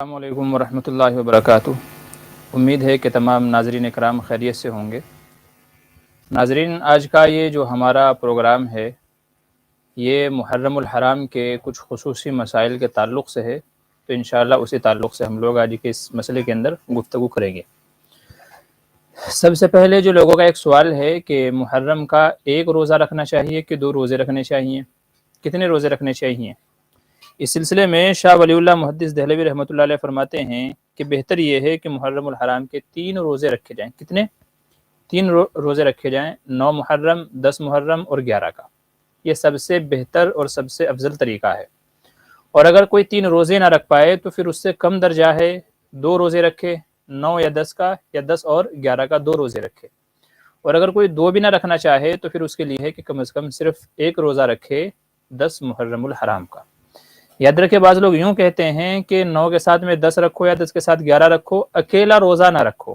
السلام علیکم ورحمۃ اللہ وبرکاتہ۔ امید ہے کہ تمام ناظرین کرام خیریت سے ہوں گے۔ ناظرین، آج کا یہ جو ہمارا پروگرام ہے یہ محرم الحرام کے کچھ خصوصی مسائل کے تعلق سے ہے، تو انشاءاللہ اسی تعلق سے ہم لوگ آج کے اس مسئلے کے اندر گفتگو کریں گے۔ سب سے پہلے جو لوگوں کا ایک سوال ہے کہ محرم کا ایک روزہ رکھنا چاہیے کہ 2 روزے رکھنے چاہیے، کتنے روزے رکھنے چاہیے؟ اس سلسلے میں شاہ ولی اللہ محدث دہلوی رحمۃ اللہ علیہ فرماتے ہیں کہ بہتر یہ ہے کہ محرم الحرام کے 3 روزے رکھے جائیں۔ کتنے؟ 3 روزے رکھے جائیں، 9 محرم، 10 محرم اور 11 کا۔ یہ سب سے بہتر اور سب سے افضل طریقہ ہے۔ اور اگر کوئی 3 روزے نہ رکھ پائے تو پھر اس سے کم درجہ ہے 2 روزے رکھے، 9 یا 10 کا، یا 10 اور 11 کا 2 روزے رکھے۔ اور اگر کوئی 2 بھی نہ رکھنا چاہے تو پھر اس کے لیے ہے کہ کم از کم صرف 1 روزہ رکھے 10 محرم الحرام کا۔ یاد رکھے، بعض لوگ یوں کہتے ہیں کہ 9 کے ساتھ میں 10 رکھو یا 10 کے ساتھ 11 رکھو، اکیلا روزہ نہ رکھو،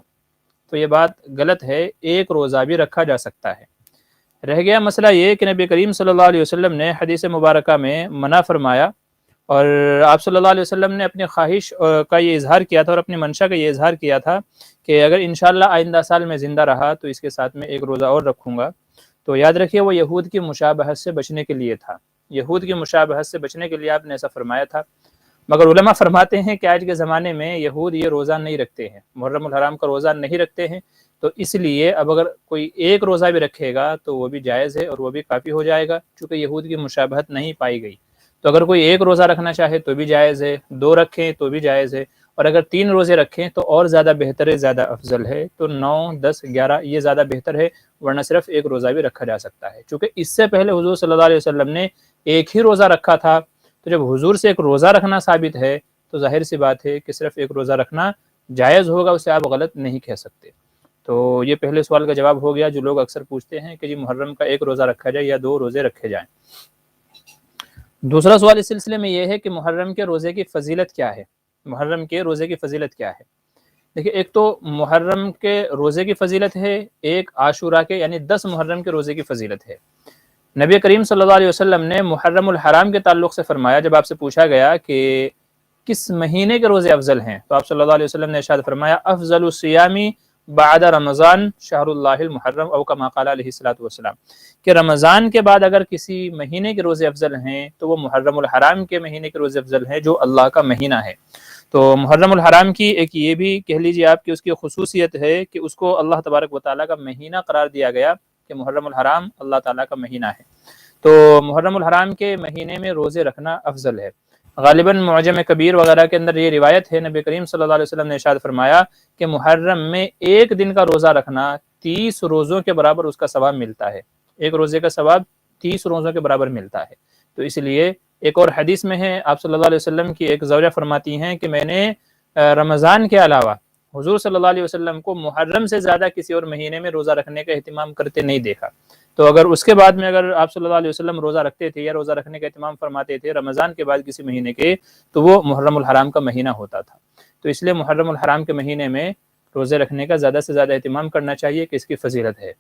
تو یہ بات غلط ہے۔ 1 روزہ بھی رکھا جا سکتا ہے۔ رہ گیا مسئلہ یہ کہ نبی کریم صلی اللہ علیہ وسلم نے حدیث مبارکہ میں منع فرمایا، اور آپ صلی اللہ علیہ وسلم نے اپنی خواہش کا یہ اظہار کیا تھا اور اپنی منشا کا یہ اظہار کیا تھا کہ اگر انشاءاللہ آئندہ سال میں زندہ رہا تو اس کے ساتھ میں 1 روزہ اور رکھوں گا۔ تو یاد رکھیے، وہ یہود کی مشابہت سے بچنے کے لیے تھا۔ یہود کی مشابہت سے بچنے کے لیے آپ نے ایسا فرمایا تھا۔ مگر علماء فرماتے ہیں کہ آج کے زمانے میں یہود یہ روزہ نہیں رکھتے ہیں، محرم الحرام کا روزہ نہیں رکھتے ہیں، تو اس لیے اب اگر کوئی 1 روزہ بھی رکھے گا تو وہ بھی جائز ہے اور وہ بھی کافی ہو جائے گا، چونکہ یہود کی مشابہت نہیں پائی گئی۔ تو اگر کوئی 1 روزہ رکھنا چاہے تو بھی جائز ہے، 2 رکھیں تو بھی جائز ہے، اور اگر 3 روزے رکھیں تو اور زیادہ بہتر ہے، زیادہ افضل ہے۔ تو 9، 10، 11 یہ زیادہ بہتر ہے، ورنہ صرف 1 روزہ بھی رکھا جا سکتا ہے، چونکہ اس سے پہلے حضور صلی اللہ علیہ وسلم نے 1 ہی روزہ رکھا تھا۔ تو جب حضور سے 1 روزہ رکھنا ثابت ہے تو ظاہر سی بات ہے کہ صرف 1 روزہ رکھنا جائز ہوگا، اسے آپ غلط نہیں کہہ سکتے۔ تو یہ پہلے سوال کا جواب ہو گیا جو لوگ اکثر پوچھتے ہیں کہ جی محرم کا 1 روزہ رکھا جائے یا 2 روزے رکھے جائیں۔ دوسرا سوال اس سلسلے میں یہ ہے کہ محرم کے روزے کی فضیلت کیا ہے؟ محرم کے روزے کی فضیلت کیا ہے؟ دیکھیں، ایک تو محرم کے روزے کی فضیلت ہے، ایک عاشورہ کے یعنی 10 محرم کے روزے کی فضیلت ہے۔ نبی کریم صلی اللہ علیہ وسلم نے محرم الحرام کے تعلق سے فرمایا، جب آپ سے پوچھا گیا کہ کس مہینے کے روزے افضل ہیں تو آپ صلی اللہ علیہ وسلم نے ارشاد فرمایا افضل الصیام بعد رمضان شہر اللہ المحرم، او کما قال علیہ الصلوۃ والسلام، کہ رمضان کے بعد اگر کسی مہینے کے روزے افضل ہیں تو وہ محرم الحرام کے مہینے کے روزے افضل ہیں جو اللہ کا مہینہ ہے۔ تو محرم الحرام کی ایک یہ بھی کہہ لیجیے آپ کی اس کی خصوصیت ہے کہ اس کو اللہ تبارک و تعالیٰ کا مہینہ قرار دیا گیا کہ محرم الحرام اللہ تعالیٰ کا مہینہ ہے۔ تو محرم الحرام کے مہینے میں روزے رکھنا افضل ہے۔ غالباً معجم کبیر وغیرہ کے اندر یہ روایت ہے، نبی کریم صلی اللہ علیہ وسلم نے ارشاد فرمایا کہ محرم میں 1 دن کا روزہ رکھنا 30 روزوں کے برابر اس کا ثواب ملتا ہے۔ 1 روزے کا ثواب 30 روزوں کے برابر ملتا ہے۔ تو اس لیے ایک اور حدیث میں ہے، آپ صلی اللہ علیہ وسلم کی ایک زوجہ فرماتی ہیں کہ میں نے رمضان کے علاوہ حضور صلی اللہ علیہ وسلم کو محرم سے زیادہ کسی اور مہینے میں روزہ رکھنے کا اہتمام کرتے نہیں دیکھا۔ تو اگر اس کے بعد میں اگر آپ صلی اللہ علیہ وسلم روزہ رکھتے تھے یا روزہ رکھنے کا اہتمام فرماتے تھے رمضان کے بعد کسی مہینے کے، تو وہ محرم الحرام کا مہینہ ہوتا تھا۔ تو اس لیے محرم الحرام کے مہینے میں روزے رکھنے کا زیادہ سے زیادہ اہتمام کرنا چاہیے کہ اس کی فضیلت ہے۔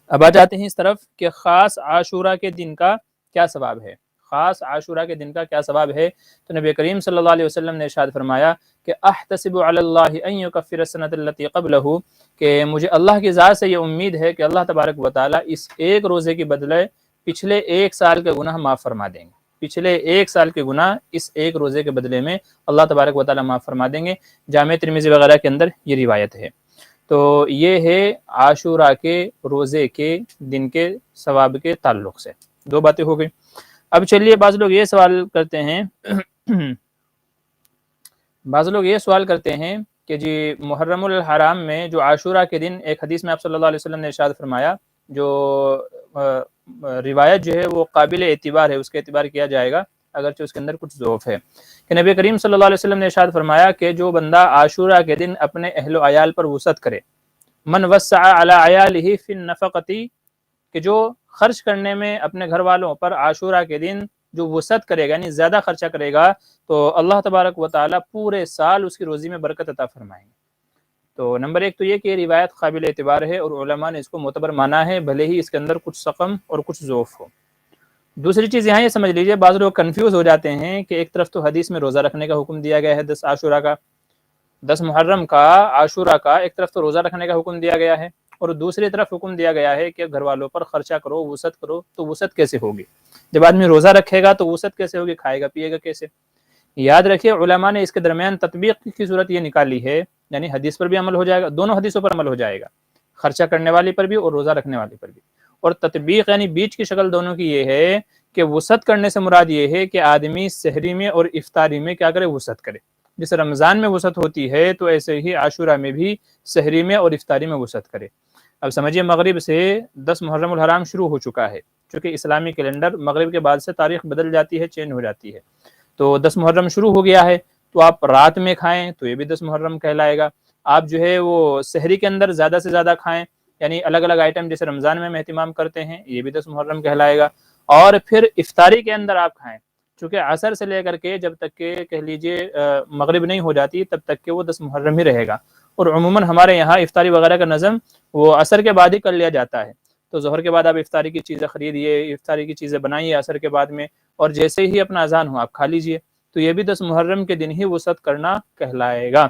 اب آ جاتے ہیں اس طرف کہ خاص عاشورہ کے دن کا کیا ثواب ہے۔ خاص عاشورہ کے دن کا کیا ثواب ہے؟ تو نبی کریم صلی اللہ علیہ وسلم نے ارشاد فرمایا کہ احتسب علی اللہ ان یکفر السنۃ التي قبلہ، کہ مجھے اللہ کی ذات سے یہ امید ہے کہ اللہ تبارک و تعالیٰ اس 1 روزے کے بدلے پچھلے 1 سال کے گناہ معاف فرما دیں گے۔ پچھلے 1 سال کے گناہ اس 1 روزے کے بدلے میں اللہ تبارک و تعالیٰ معاف فرما دیں گے۔ جامع ترمذی وغیرہ کے اندر یہ روایت ہے۔ تو یہ ہے عاشورہ کے روزے کے دن کے ثواب کے تعلق سے 2 باتیں ہو گئی۔ اب چلیے، بعض لوگ یہ سوال کرتے ہیں کہ جی محرم الحرام میں جو عاشورہ کے دن، ایک حدیث میں آپ صلی اللہ علیہ وسلم نے ارشاد فرمایا، جو روایت جو ہے وہ قابل اعتبار ہے، اس کا اعتبار کیا جائے گا اگرچہ اس کے اندر کچھ ضعف ہے، کہ نبی کریم صلی اللہ علیہ وسلم نے ارشاد فرمایا کہ جو بندہ عاشورہ کے دن اپنے اہل و عیال پر وسعت کرے، من وسع علی عیالہ فی النفقۃ، کہ جو خرچ کرنے میں اپنے گھر والوں پر عاشورہ کے دن جو وسعت کرے گا یعنی زیادہ خرچہ کرے گا، تو اللہ تبارک و تعالیٰ پورے سال اس کی روزی میں برکت عطا فرمائیں گے۔ تو نمبر 1 تو یہ کہ یہ روایت قابل اعتبار ہے اور علماء نے اس کو معتبر مانا ہے، بھلے ہی اس کے اندر کچھ سقم اور کچھ ضعف ہو۔ دوسری چیز یہاں یہ سمجھ لیجئے، بعض لوگ کنفیوز ہو جاتے ہیں کہ ایک طرف تو حدیث میں روزہ رکھنے کا حکم دیا گیا ہے 10 عاشورہ کا، 10 محرم کا، عاشورہ کا، ایک طرف تو روزہ رکھنے کا حکم دیا گیا ہے، اور دوسری طرف حکم دیا گیا ہے کہ گھر والوں پر خرچہ کرو، وسعت کرو. تو وسعت کیسے ہوگی؟ جب آدمی روزہ رکھے گا تو وسعت کیسے ہوگی؟ کھائے گا پیے گا کیسے؟ یاد رکھیے علماء نے اس کے درمیان تطبیق کی صورت یہ نکالی ہے، یعنی حدیث پر بھی عمل ہو جائے گا، دونوں حدیثوں پر عمل ہو جائے گا، خرچہ کرنے والی پر بھی اور روزہ رکھنے والی پر بھی. اور تطبیق یعنی بیچ کی شکل دونوں کی یہ ہے کہ وسعت کرنے سے مراد یہ ہے کہ آدمی سحری میں اور افطاری میں کیا کرے؟ وسعت کرے. جس رمضان میں وسعت ہوتی ہے تو ایسے ہی عاشورہ میں بھی سحری میں اور افطاری میں وسعت کرے. اب سمجھیے مغرب سے 10 محرم الحرام شروع ہو چکا ہے، چونکہ اسلامی کیلنڈر مغرب کے بعد سے تاریخ بدل جاتی ہے، چینج ہو جاتی ہے. تو 10 محرم شروع ہو گیا ہے، تو آپ رات میں کھائیں تو یہ بھی 10 محرم کہلائے گا. آپ جو ہے وہ سحری کے اندر زیادہ سے زیادہ کھائیں، یعنی الگ الگ آئٹم جیسے رمضان میں ہم اہتمام کرتے ہیں، یہ بھی 10 محرم کہلائے گا. اور پھر افطاری کے اندر آپ کھائیں، چونکہ عصر سے لے کر کے جب تک کہ کہہ لیجئے مغرب نہیں ہو جاتی تب تک کہ وہ 10 محرم ہی رہے گا. اور عموماً ہمارے یہاں افطاری وغیرہ کا نظم وہ عصر کے بعد ہی کر لیا جاتا ہے. تو ظہر کے بعد آپ افطاری کی چیزیں خریدیے، افطاری کی چیزیں بنائیے عصر کے بعد میں، اور جیسے ہی اپنا اذان ہو آپ کھا لیجئے. تو یہ بھی 10 محرم کے دن ہی وسعت کرنا کہلائے گا.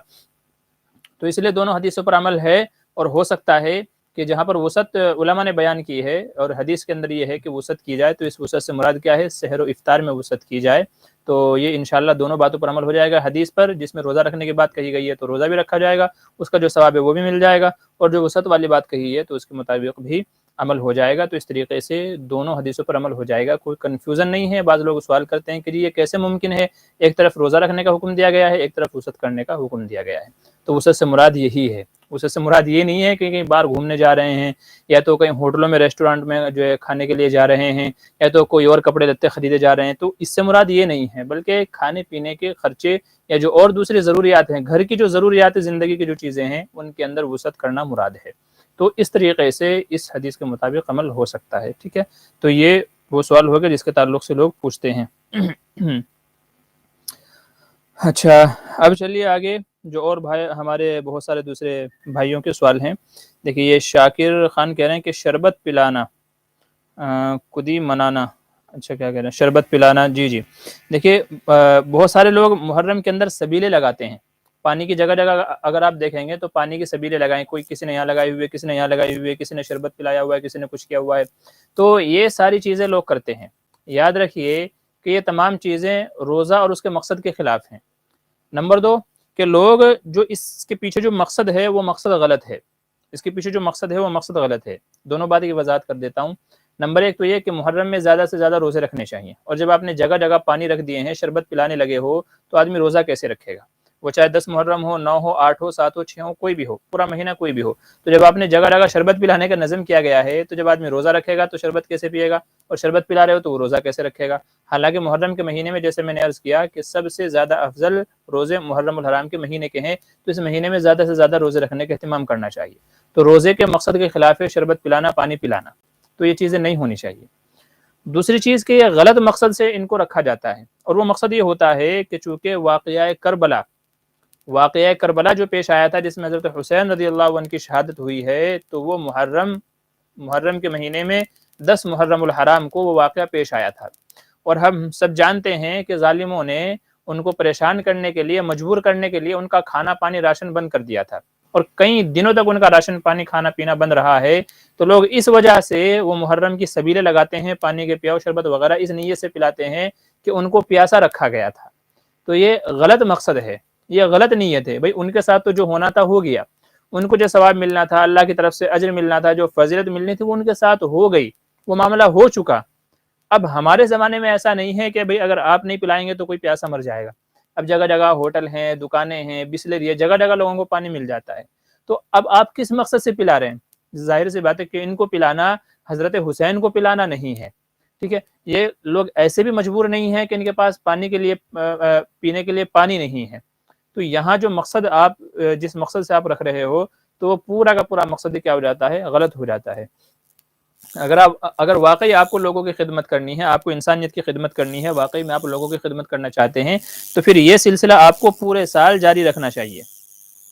تو اس لیے دونوں حدیثوں پر عمل ہے، اور ہو سکتا ہے کہ جہاں پر وسعت علماء نے بیان کی ہے اور حدیث کے اندر یہ ہے کہ وسعت کی جائے، تو اس وسعت سے مراد کیا ہے؟ سحر و افطار میں وسعت کی جائے. تو یہ انشاءاللہ دونوں باتوں پر عمل ہو جائے گا. حدیث پر جس میں روزہ رکھنے کی بات کہی گئی ہے تو روزہ بھی رکھا جائے گا، اس کا جو ثواب ہے وہ بھی مل جائے گا، اور جو وسعت والی بات کہی ہے تو اس کے مطابق بھی عمل ہو جائے گا. تو اس طریقے سے دونوں حدیثوں پر عمل ہو جائے گا، کوئی کنفیوژن نہیں ہے. بعض لوگ سوال کرتے ہیں کہ جی یہ کیسے ممکن ہے، ایک طرف روزہ رکھنے کا حکم دیا گیا ہے، ایک طرف وسعت کرنے کا حکم دیا گیا ہے. تو وسعت سے مراد یہی ہے. وسعت سے مراد یہ نہیں ہے کہ کہیں باہر گھومنے جا رہے ہیں، یا تو کہیں ہوٹلوں میں ریسٹورینٹ میں جو ہے کھانے کے لیے جا رہے ہیں، یا تو کوئی اور کپڑے لتے خریدے جا رہے ہیں. تو اس سے مراد یہ نہیں ہے، بلکہ کھانے پینے کے خرچے یا جو اور دوسری ضروریات ہیں، گھر کی جو ضروریات زندگی کی جو چیزیں ہیں ان کے اندر وسعت کرنا مراد ہے. تو اس طریقے سے اس حدیث کے مطابق عمل ہو سکتا ہے. ٹھیک ہے، تو یہ وہ سوال ہوگا جس کے تعلق سے لوگ پوچھتے ہیں. اچھا، اب چلیے آگے. جو اور بھائی ہمارے بہت سارے دوسرے بھائیوں کے سوال ہیں. دیکھیے یہ شاکر خان کہہ رہے ہیں کہ شربت پلانا، کدی منانا، اچھا کیا کہہ رہے ہیں؟ شربت پلانا. جی دیکھیے بہت سارے لوگ محرم کے اندر سبیلے لگاتے ہیں. پانی کی جگہ جگہ اگر آپ دیکھیں گے تو پانی کی سبیلے لگائیں، کوئی کسی نے یہاں لگائی ہوئی ہے، کسی نے یہاں لگائی ہوئی ہے، کسی نے شربت پلایا ہوا ہے، کسی نے کچھ کیا ہوا ہے. تو یہ ساری چیزیں لوگ کرتے ہیں. یاد رکھیے کہ یہ تمام چیزیں روزہ اور اس کے مقصد کے خلاف ہیں. نمبر 2 کہ لوگ جو اس کے پیچھے جو مقصد ہے وہ مقصد غلط ہے. اس کے پیچھے جو مقصد ہے وہ مقصد غلط ہے. دونوں باتیں کی وضاحت کر دیتا ہوں. نمبر 1 تو یہ کہ محرم میں زیادہ سے زیادہ روزے رکھنے چاہیے، اور جب آپ نے جگہ جگہ پانی رکھ دیے ہیں، شربت پلانے لگے ہو، تو آدمی روزہ کیسے رکھے گا؟ وہ چاہے 10 محرم ہو، 9 ہو، 8 ہو، 7 ہو، 6 ہو، کوئی بھی ہو، پورا مہینہ کوئی بھی ہو. تو جب آپ نے جگہ جگہ شربت پلانے کا نظم کیا گیا ہے، تو جب آدمی روزہ رکھے گا تو شربت کیسے پیے گا؟ اور شربت پلا رہے ہو تو وہ روزہ کیسے رکھے گا؟ حالانکہ محرم کے مہینے میں جیسے میں نے عرض کیا کہ سب سے زیادہ افضل روزے محرم الحرام کے مہینے کے ہیں، تو اس مہینے میں زیادہ سے زیادہ روزے رکھنے کا اہتمام کرنا چاہیے. تو روزے کے مقصد کے خلاف ہے شربت پلانا، پانی پلانا. تو یہ چیزیں نہیں ہونی چاہیے. دوسری چیز کہ یہ غلط مقصد سے ان کو رکھا جاتا ہے، اور وہ مقصد یہ ہوتا ہے کہ چونکہ واقعہ کربلا جو پیش آیا تھا جس میں حضرت حسین رضی اللہ عنہ کی شہادت ہوئی ہے، تو وہ محرم کے مہینے میں 10 محرم الحرام کو وہ واقعہ پیش آیا تھا. اور ہم سب جانتے ہیں کہ ظالموں نے ان کو پریشان کرنے کے لیے، مجبور کرنے کے لیے ان کا کھانا پانی راشن بند کر دیا تھا، اور کئی دنوں تک ان کا راشن پانی کھانا پینا بند رہا ہے. تو لوگ اس وجہ سے وہ محرم کی سبیلیں لگاتے ہیں، پانی کے پیاؤ، شربت وغیرہ اس نیت سے پلاتے ہیں کہ ان کو پیاسا رکھا گیا تھا. تو یہ غلط مقصد ہے، یہ غلط نیت ہے. بھائی ان کے ساتھ تو جو ہونا تھا ہو گیا، ان کو جو ثواب ملنا تھا، اللہ کی طرف سے اجر ملنا تھا، جو فضیلت ملنی تھی وہ ان کے ساتھ ہو گئی، وہ معاملہ ہو چکا. اب ہمارے زمانے میں ایسا نہیں ہے کہ بھئی اگر آپ نہیں پلائیں گے تو کوئی پیاسا مر جائے گا. اب جگہ جگہ ہوٹل ہیں، دکانیں ہیں، بسلری ہے، جگہ جگہ لوگوں کو پانی مل جاتا ہے. تو اب آپ کس مقصد سے پلا رہے ہیں؟ ظاہر سی بات ہے کہ ان کو پلانا حضرت حسین کو پلانا نہیں ہے. ٹھیک ہے، یہ لوگ ایسے بھی مجبور نہیں ہیں کہ ان کے پاس پانی کے لیے پینے کے لیے پانی نہیں ہے. تو یہاں جو مقصد آپ جس مقصد سے آپ رکھ رہے ہو، تو وہ پورا کا پورا مقصد کیا ہو جاتا ہے؟ غلط ہو جاتا ہے. اگر واقعی آپ کو لوگوں کی خدمت کرنی ہے، آپ کو انسانیت کی خدمت کرنی ہے، واقعی میں آپ لوگوں کی خدمت کرنا چاہتے ہیں، تو پھر یہ سلسلہ آپ کو پورے سال جاری رکھنا چاہیے،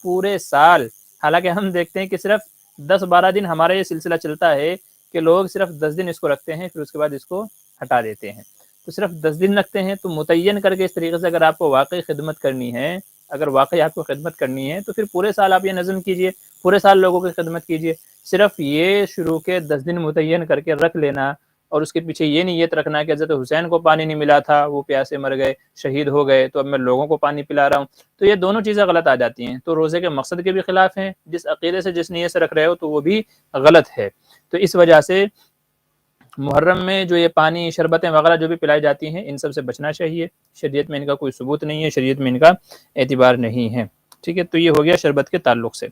پورے سال. حالانکہ ہم دیکھتے ہیں کہ صرف 10-12 دن ہمارا یہ سلسلہ چلتا ہے کہ لوگ صرف 10 دن اس کو رکھتے ہیں، پھر اس کے بعد اس کو ہٹا دیتے ہیں. تو صرف 10 دن رکھتے ہیں. تو متعین کر کے اس طریقے سے اگر آپ کو واقعی خدمت کرنی ہے، اگر واقعی آپ کو خدمت کرنی ہے تو پھر پورے سال آپ یہ نظم کیجئے، پورے سال لوگوں کی خدمت کیجئے. صرف یہ شروع کے 10 دن متعین کر کے رکھ لینا اور اس کے پیچھے یہ نیت رکھنا کہ حضرت حسین کو پانی نہیں ملا تھا، وہ پیاسے مر گئے، شہید ہو گئے، تو اب میں لوگوں کو پانی پلا رہا ہوں، تو یہ دونوں چیزیں غلط آ جاتی ہیں. تو روزے کے مقصد کے بھی خلاف ہیں، جس عقیدے سے جس نیت سے رکھ رہے ہو تو وہ بھی غلط ہے. تو اس وجہ سے محرم میں جو یہ پانی، شربتیں وغیرہ جو بھی پلائی جاتی ہیں، ان سب سے بچنا چاہیے. شریعت میں ان کا کوئی ثبوت نہیں ہے، شریعت میں ان کا اعتبار نہیں ہے. ٹھیک ہے، تو یہ ہو گیا شربت کے تعلق سے.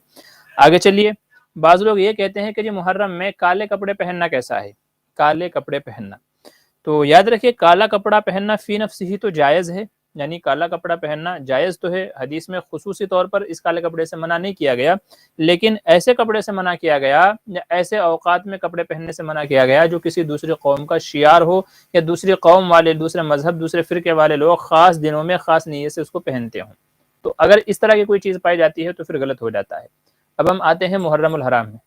آگے چلیے. بعض لوگ یہ کہتے ہیں کہ جی محرم میں کالے کپڑے پہننا کیسا ہے؟ کالے کپڑے پہننا، تو یاد رکھیے کالا کپڑا پہننا فی نفسہ ہی تو جائز ہے، یعنی کالا کپڑا پہننا جائز تو ہے. حدیث میں خصوصی طور پر اس کالے کپڑے سے منع نہیں کیا گیا، لیکن ایسے کپڑے سے منع کیا گیا یا ایسے اوقات میں کپڑے پہننے سے منع کیا گیا جو کسی دوسری قوم کا شعار ہو، یا دوسری قوم والے، دوسرے مذہب، دوسرے فرقے والے لوگ خاص دنوں میں خاص نیت سے اس کو پہنتے ہوں. تو اگر اس طرح کی کوئی چیز پائی جاتی ہے تو پھر غلط ہو جاتا ہے. اب ہم آتے ہیں محرم الحرام میں.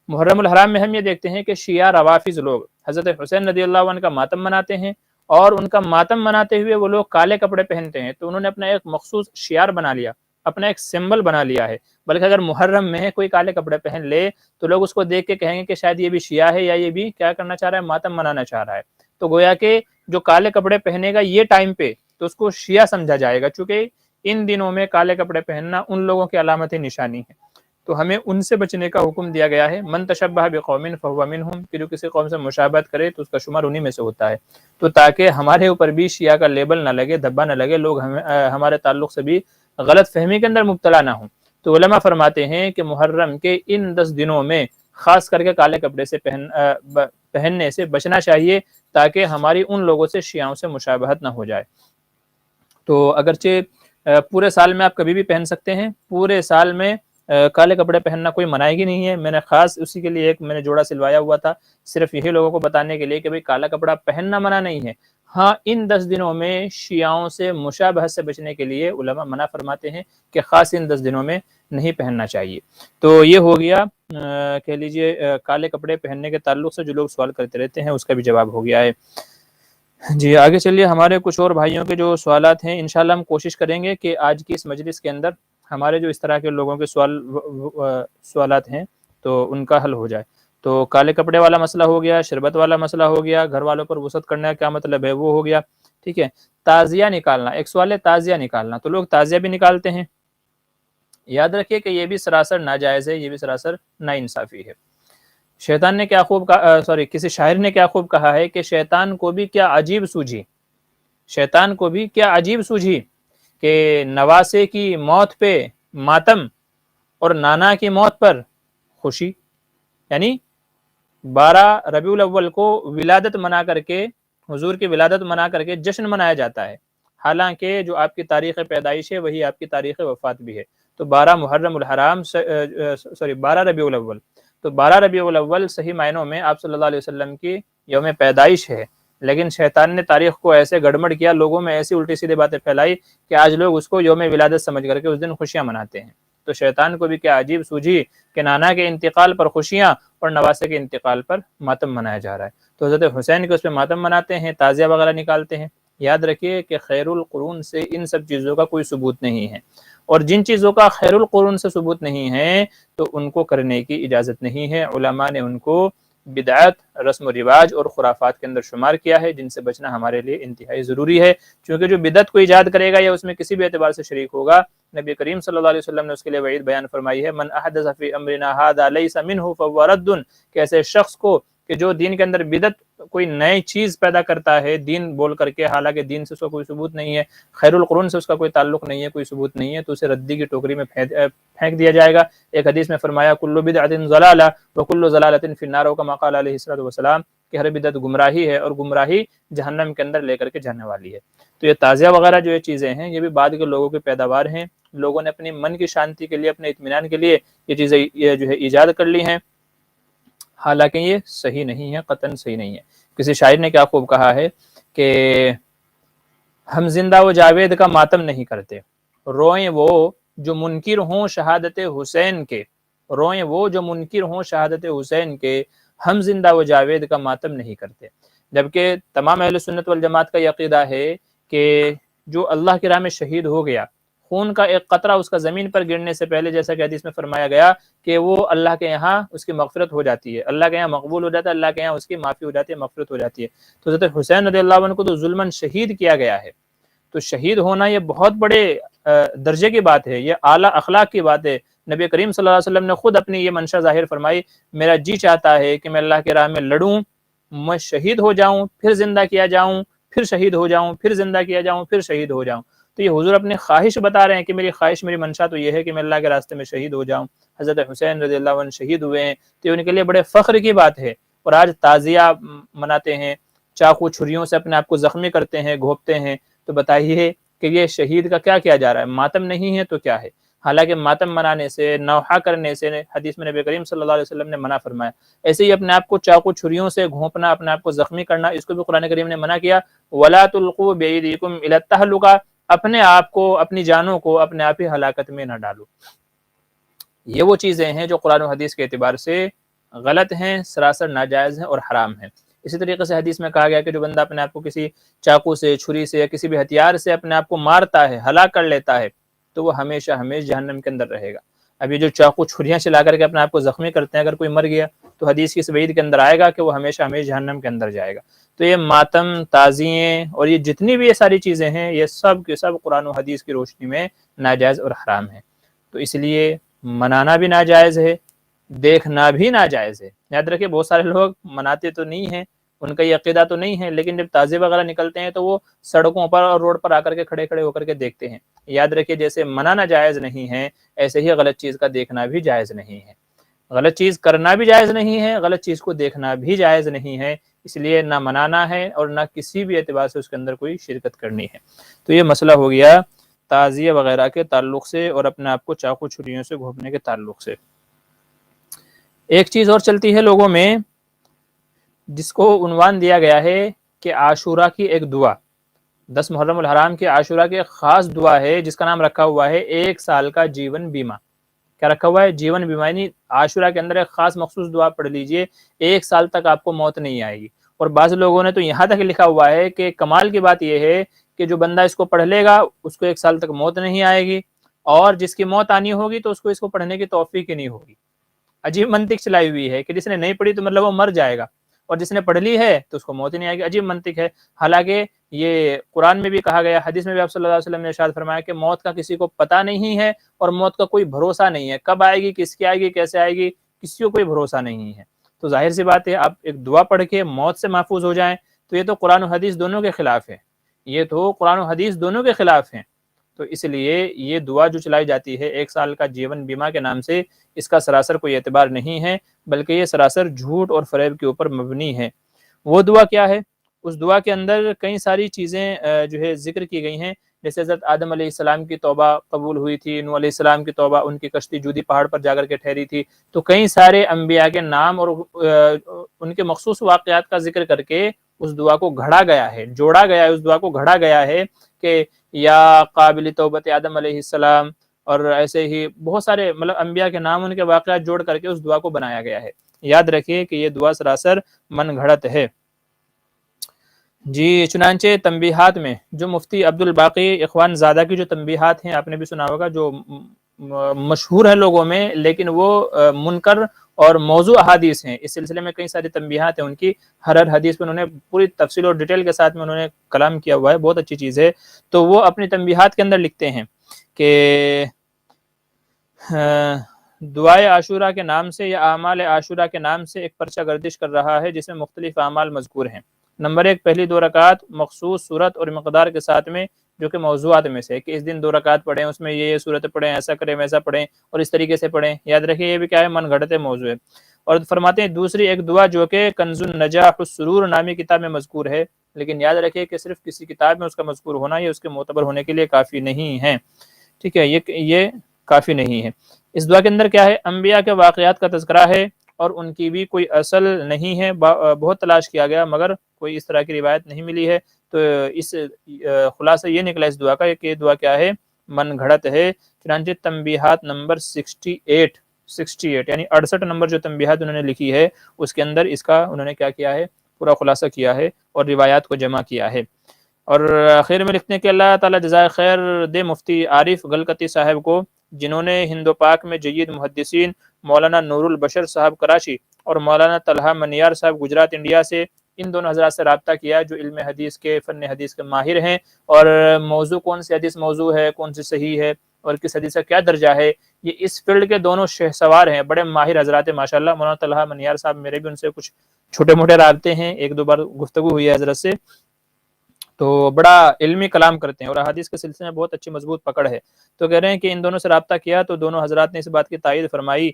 محرم الحرام میں ہم یہ دیکھتے ہیں کہ شیعہ روافض لوگ حضرت حسین رضی اللہ عنہ کا ماتم مناتے ہیں، اور ان کا ماتم مناتے ہوئے وہ لوگ کالے کپڑے پہنتے ہیں. تو انہوں نے اپنا ایک مخصوص شعار بنا لیا، اپنا ایک سمبل بنا لیا ہے. بلکہ اگر محرم میں کوئی کالے کپڑے پہن لے تو لوگ اس کو دیکھ کے کہیں گے کہ شاید یہ بھی شیعہ ہے، یا یہ بھی کیا کرنا چاہ رہا ہے، ماتم منانا چاہ رہا ہے. تو گویا کہ جو کالے کپڑے پہنے گا یہ ٹائم پہ تو اس کو شیعہ سمجھا جائے گا، چونکہ ان دنوں میں کالے کپڑے پہننا ان لوگوں کی علامت نشانی ہے. تو ہمیں ان سے بچنے کا حکم دیا گیا ہے. من تشبہ بقوم فہو منہم، کہ جو کسی قوم سے مشابہت کرے تو اس کا شمار انہی میں سے ہوتا ہے. تو تاکہ ہمارے اوپر بھی شیعہ کا لیبل نہ لگے، دھبا نہ لگے، لوگ ہمارے تعلق سے بھی غلط فہمی کے اندر مبتلا نہ ہوں. تو علماء فرماتے ہیں کہ محرم کے ان 10 دنوں میں خاص کر کے کالے کپڑے سے پہننے سے بچنا چاہیے، تاکہ ہماری ان لوگوں سے، شیعوں سے مشابہت نہ ہو جائے. تو اگرچہ پورے سال میں آپ کبھی بھی پہن سکتے ہیں، پورے سال میں کالے کپڑے پہننا کوئی منائے گی نہیں ہے. میں نے خاص اسی کے لیے ایک میں نے جوڑا سلوایا ہوا تھا، صرف یہی لوگوں کو بتانے کے لیے کہ بھئی کالا کپڑا پہننا منع نہیں ہے. ہاں ان 10 دنوں میں شیعوں سے مشابہت سے بچنے کے لیے علماء منع فرماتے ہیں کہ خاص ان 10 دنوں میں نہیں پہننا چاہیے. تو یہ ہو گیا کہہ لیجئے کالے کپڑے پہننے کے تعلق سے جو لوگ سوال کرتے رہتے ہیں اس کا بھی جواب ہو گیا ہے. جی آگے چلیے. ہمارے کچھ اور بھائیوں کے جو سوالات ہیں انشاءاللہ ہم کوشش کریں گے کہ آج کی اس مجلس کے اندر ہمارے جو اس طرح کے لوگوں کے سوالات ہیں تو ان کا حل ہو جائے. تو کالے کپڑے والا مسئلہ ہو گیا، شربت والا مسئلہ ہو گیا، گھر والوں پر وسعت کرنے کا کیا مطلب ہے وہ ہو گیا. ٹھیک ہے. تعزیہ نکالنا، ایک سوال ہے تعزیہ نکالنا. تو لوگ تعزیہ بھی نکالتے ہیں. یاد رکھیے کہ یہ بھی سراسر ناجائز ہے، یہ بھی سراسر ناانصافی ہے. شیطان نے کیا خوب کہا، کسی شاعر نے کیا خوب کہا ہے کہ شیطان کو بھی کیا عجیب سوجھی، شیطان کو بھی کیا عجیب سوجھی کہ نواسے کی موت پہ ماتم اور نانا کی موت پر خوشی. یعنی 12 ربیع الاول کو ولادت منا کر کے، حضور کی ولادت منا کر کے جشن منایا جاتا ہے، حالانکہ جو آپ کی تاریخ پیدائش ہے وہی آپ کی تاریخ وفات بھی ہے. تو 12 محرم الحرام 12 ربیع الاول، تو 12 ربیع الاول صحیح معنوں میں آپ صلی اللہ علیہ وسلم کی یوم پیدائش ہے. لیکن شیطان نے تاریخ کو ایسے گڑبڑ کیا، لوگوں میں ایسی الٹی سیدھی باتیں پھیلائی کہ آج لوگ اس کو یوم ولادت سمجھ کر کے اس دن خوشیاں مناتے ہیں. تو شیطان کو بھی کیا عجیب سوجھی کہ نانا کے انتقال پر خوشیاں اور نواسے کے انتقال پر ماتم منایا جا رہا ہے. تو حضرت حسین کے اس پہ ماتم مناتے ہیں، تعزیہ وغیرہ نکالتے ہیں. یاد رکھیے کہ خیر القرون سے ان سب چیزوں کا کوئی ثبوت نہیں ہے، اور جن چیزوں کا خیر القرون سے ثبوت نہیں ہے تو ان کو کرنے کی اجازت نہیں ہے. علماء نے ان کو بدعت، رسم و رواج اور خرافات کے اندر شمار کیا ہے، جن سے بچنا ہمارے لیے انتہائی ضروری ہے. کیونکہ جو بدعت کو ایجاد کرے گا یا اس میں کسی بھی اعتبار سے شریک ہوگا، نبی کریم صلی اللہ علیہ وسلم نے اس کے لیے وعید بیان فرمائی ہے، من احدث فی امرنا ھذا لیس منہ فہو رد، کہ ایسے شخص کو کہ جو دین کے اندر بدعت، کوئی نئی چیز پیدا کرتا ہے دین بول کر کے، حالانکہ دین سے اس کا کوئی ثبوت نہیں ہے، خیر القرون سے اس کا کوئی تعلق نہیں ہے، کوئی ثبوت نہیں ہے، تو اسے ردی کی ٹوکری میں پھینک دیا جائے گا. ایک حدیث میں فرمایا کل بدعۃ ضلالہ وکل ضلالۃ فی النار، کما قال علیہ الصلوۃ والسلام، کہ ہر بدعت گمراہی ہے اور گمراہی جہنم کے اندر لے کر کے جانے والی ہے. تو یہ تعزیہ وغیرہ جو یہ چیزیں ہیں یہ بھی بعد کے لوگوں کی پیداوار ہیں. لوگوں نے اپنی من کی شانتی کے لیے، اپنے اطمینان کے لیے یہ چیزیں یہ جو ہے ایجاد کر لی ہیں، حالانکہ یہ صحیح نہیں ہے، قطعاً صحیح نہیں ہے. کسی شاعر نے کیا خوب کہا ہے کہ ہم زندہ و جاوید کا ماتم نہیں کرتے، روئیں وہ جو منکر ہوں شہادت حسین کے، روئیں وہ جو منکر ہوں شہادت حسین کے، ہم زندہ و جاوید کا ماتم نہیں کرتے. جبکہ تمام اہل سنت والجماعت کا یہ عقیدہ ہے کہ جو اللہ کی راہ میں شہید ہو گیا، خون کا ایک قطرہ اس کا زمین پر گرنے سے پہلے، جیسا کہ حدیث میں فرمایا گیا کہ وہ اللہ کے یہاں اس کی مغفرت ہو جاتی ہے، اللہ کے یہاں مقبول ہو جاتا ہے، اللہ کے یہاں اس کی معافی ہو جاتی ہے، مغفرت ہو جاتی ہے۔ تو حضرت حسین رضی اللہ عنہ کو تو ظلماً شہید کیا گیا ہے، تو شہید ہونا یہ بہت بڑے درجے کی بات ہے، یہ اعلیٰ اخلاق کی بات ہے۔ نبی کریم صلی اللہ علیہ وسلم نے خود اپنی یہ منشا ظاہر فرمائی، میرا جی چاہتا ہے کہ میں اللہ کے راہ میں لڑوں، میں شہید ہو جاؤں، پھر زندہ کیا جاؤں، پھر شہید ہو جاؤں، پھر زندہ کیا جاؤں، پھر شہید ہو جاؤں۔ تو یہ حضور اپنی خواہش بتا رہے ہیں کہ میری خواہش، میری منشا تو یہ ہے کہ میں اللہ کے راستے میں شہید ہو جاؤں۔ حضرت حسین رضی اللہ عنہ شہید ہوئے ہیں، تو ان کے لیے بڑے فخر کی بات ہے، اور آج تعزیہ مناتے ہیں، چاقو چھریوں سے اپنے آپ کو زخمی کرتے ہیں، گھونپتے ہیں۔ تو بتائیے کہ یہ شہید کا کیا کیا جا رہا ہے؟ ماتم نہیں ہے تو کیا ہے؟ حالانکہ ماتم منانے سے، نوحہ کرنے سے حدیث میں نبی کریم صلی اللہ علیہ وسلم نے منع فرمایا۔ ایسے ہی اپنے آپ کو چاقو چھریوں سے گھونپنا، اپنے آپ کو زخمی کرنا، اس کو بھی قرآن کریم نے منع کیا۔ وَلَا تُلْقُوا بِأَيْدِيكُمْ إِلَى التَّهْلُكَةِ، اپنے آپ کو، اپنی جانوں کو اپنے آپ ہی ہلاکت میں نہ ڈالو۔ یہ وہ چیزیں ہیں جو قرآن و حدیث کے اعتبار سے غلط ہیں، سراسر ناجائز ہیں اور حرام ہیں۔ اسی طریقے سے حدیث میں کہا گیا کہ جو بندہ اپنے آپ کو کسی چاقو سے، چھری سے یا کسی بھی ہتھیار سے اپنے آپ کو مارتا ہے، ہلاک کر لیتا ہے، تو وہ ہمیشہ ہمیشہ جہنم کے اندر رہے گا۔ اب یہ جو چاقو چھریاں چلا کر کے اپنے آپ کو زخمی کرتے ہیں، اگر کوئی مر گیا تو حدیث کی اس وعید کے اندر آئے گا کہ وہ ہمیشہ ہمیشہ جہنم کے اندر جائے گا۔ تو یہ ماتم، تعزیے اور یہ جتنی بھی یہ ساری چیزیں ہیں، یہ سب کے سب قرآن و حدیث کی روشنی میں ناجائز اور حرام ہیں۔ تو اس لیے منانا بھی ناجائز ہے، دیکھنا بھی ناجائز ہے۔ یاد رکھیں، بہت سارے لوگ مناتے تو نہیں ہیں، ان کا یہ عقیدہ تو نہیں ہے، لیکن جب تعزیے وغیرہ نکلتے ہیں تو وہ سڑکوں پر اور روڈ پر آ کر کے کھڑے کھڑے ہو کر کے دیکھتے ہیں۔ یاد رکھیے، جیسے منانا جائز نہیں ہے، ایسے ہی غلط چیز کا دیکھنا بھی جائز نہیں ہے۔ غلط چیز کرنا بھی جائز نہیں ہے، غلط چیز کو دیکھنا بھی جائز نہیں ہے۔ اس لیے نہ منانا ہے اور نہ کسی بھی اعتبار سے اس کے اندر کوئی شرکت کرنی ہے۔ تو یہ مسئلہ ہو گیا تعزیے وغیرہ کے تعلق سے اور اپنے آپ کو چاقو چھریوں سے گھونپنے کے تعلق سے۔ ایک چیز اور چلتی ہے لوگوں میں، جس کو عنوان دیا گیا ہے کہ عاشورہ کی ایک دعا، 10 محرم الحرام کے عاشورہ کی ایک خاص دعا ہے جس کا نام رکھا ہوا ہے 1 سال کا جیون بیمہ۔ کیا رکھا ہوا ہے؟ جیون بیمہ، یعنی عاشورہ کے اندر ایک خاص مخصوص دعا پڑھ لیجئے، 1 سال تک آپ کو موت نہیں آئے گی۔ اور بعض لوگوں نے تو یہاں تک لکھا ہوا ہے کہ کمال کی بات یہ ہے کہ جو بندہ اس کو پڑھ لے گا اس کو 1 سال تک موت نہیں آئے گی، اور جس کی موت آنی ہوگی تو اس کو پڑھنے کی توفیق ہی نہیں ہوگی۔ عجیب منطق چلائی ہوئی ہے کہ جس نے نہیں پڑھی تو مطلب وہ مر جائے گا، اور جس نے پڑھ لی ہے تو اس کو موت ہی نہیں آئے گی۔ عجیب منطق ہے۔ حالانکہ یہ قرآن میں بھی کہا گیا، حدیث میں بھی آپ صلی اللہ علیہ وسلم نے ارشاد فرمایا کہ موت کا کسی کو پتہ نہیں ہے، اور موت کا کوئی بھروسہ نہیں ہے، کب آئے گی، کس کی آئے گی، کیسے آئے گی، کسی کو کوئی بھروسہ نہیں ہے۔ تو ظاہر سی بات ہے، آپ ایک دعا پڑھ کے موت سے محفوظ ہو جائیں تو یہ تو قرآن و حدیث دونوں کے خلاف ہے، یہ تو قرآن و حدیث دونوں کے خلاف ہیں۔ تو اس لیے یہ دعا جو چلائی جاتی ہے 1 سال کا جیون بیمہ کے نام سے، اس کا سراسر کوئی اعتبار نہیں ہے، بلکہ یہ سراسر جھوٹ اور فریب کے اوپر مبنی ہے۔ وہ دعا کیا ہے؟ اس دعا کے اندر کئی ساری چیزیں جو ہے ذکر کی گئی ہیں، جیسے حضرت آدم علیہ السلام کی توبہ قبول ہوئی تھی، نوح علیہ السلام کی توبہ، ان کی کشتی جودی پہاڑ پر جا کر کے ٹھہری تھی۔ تو کئی سارے انبیاء کے نام اور ان کے مخصوص واقعات کا ذکر کر کے اس دعا کو گھڑا گیا ہے، جوڑا گیا ہے، اس دعا کو گھڑا گیا ہے کہ یا قابل توبت آدم علیہ السلام، اور ایسے ہی بہت سارے مطلب انبیاء کے نام، ان کے واقعات جوڑ کر کے اس دعا کو بنایا گیا ہے۔ یاد رکھیے کہ یہ دعا سراسر من گھڑت ہے۔ جی، چنانچہ تنبیہات میں جو مفتی عبد الباقی اخوان زادہ کی جو تنبیہات ہیں، آپ نے بھی سنا ہوگا، جو مشہور ہے لوگوں میں، لیکن وہ منکر اور موضوع احادیث ہیں۔ اس سلسلے میں کئی ساری تنبیہات ہیں ان کی، ہر حدیث پہ انہوں نے پوری تفصیل اور ڈیٹیل کے ساتھ میں انہوں نے کلام کیا ہوا ہے، بہت اچھی چیز ہے۔ تو وہ اپنی تنبیہات کے اندر لکھتے ہیں کہ دعائے عاشورہ کے نام سے یا اعمال عاشورہ کے نام سے ایک پرچہ گردش کر رہا ہے جس میں مختلف اعمال مذکور ہیں۔ نمبر 1، پہلی 2 رکعات مخصوص صورت اور مقدار کے ساتھ میں، جو کہ موضوعات میں سے ہے کہ اس دن 2 رکعات پڑھیں، اس میں یہ صورت پڑھیں، ایسا کریں، ویسا پڑھیں، اور اس طریقے سے پڑھیں۔ یاد رکھیں یہ بھی کیا ہے؟ من گھڑت موضوع ہے۔ اور فرماتے ہیں دوسری ایک دعا جو کہ کنز النجاح السرور نامی کتاب میں مذکور ہے، لیکن یاد رکھیں کہ صرف کسی کتاب میں اس کا مذکور ہونا یہ اس کے معتبر ہونے کے لیے کافی نہیں ہے۔ ٹھیک ہے، یہ کافی نہیں ہے۔ اس دعا کے اندر کیا ہے؟ انبیاء کے واقعات کا تذکرہ ہے، اور ان کی بھی کوئی اصل نہیں ہے، بہت تلاش کیا گیا مگر کوئی اس طرح کی روایت نہیں ملی ہے۔ تو اس خلاصہ یہ نکلا اس دعا کا کہ یہ دعا کیا ہے؟ من گھڑت ہے۔ چنانچہ تنبیہات نمبر 68 یعنی 68 نمبر جو تنبیہات انہوں نے لکھی ہے، اس کے اندر اس کا انہوں نے کیا کیا ہے؟ پورا خلاصہ کیا ہے اور روایات کو جمع کیا ہے۔ اور آخر میں لکھتے ہیں کہ اللہ تعالیٰ جزائے خیر دے مفتی عارف گلکتی صاحب کو، جنہوں نے ہند و پاک میں جید محدثین مولانا نور البشر صاحب کراچی اور مولانا طلحہ منیار صاحب گجرات انڈیا سے، ان دونوں حضرات سے رابطہ کیا جو علم حدیث کے فن حدیث کے ماہر ہیں، اور موضوع کون سی حدیث موضوع ہے، کون سی صحیح ہے، اور کس حدیث کا کیا درجہ ہے، یہ اس فیلڈ کے دونوں شہ سوار ہیں، بڑے ماہر حضرات ہیں ماشاءاللہ۔ مولانا طلحہ منیار صاحب میرے بھی ان سے کچھ چھوٹے موٹے رابطے ہیں، ایک دو بار گفتگو ہوئی ہے حضرت سے، تو بڑا علمی کلام کرتے ہیں اور احادیث کے سلسلے میں بہت اچھی مضبوط پکڑ ہے۔ تو کہہ رہے ہیں کہ ان دونوں سے رابطہ کیا تو دونوں حضرات نے اس بات کی تائید فرمائی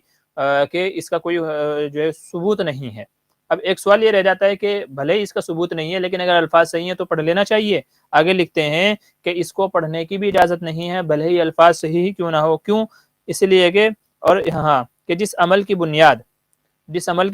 کہ اس کا کوئی جو ہے ثبوت نہیں ہے۔ اب ایک سوال یہ رہ جاتا ہے کہ بھلے ہی اس کا ثبوت نہیں ہے لیکن اگر الفاظ صحیح ہیں تو پڑھ لینا چاہیے۔ آگے لکھتے ہیں کہ اس کو پڑھنے کی بھی اجازت نہیں ہے بھلے ہی الفاظ صحیح ہی کیوں نہ ہو۔ کیوں؟ اس لیے کہ اور ہاں کہ جس عمل کی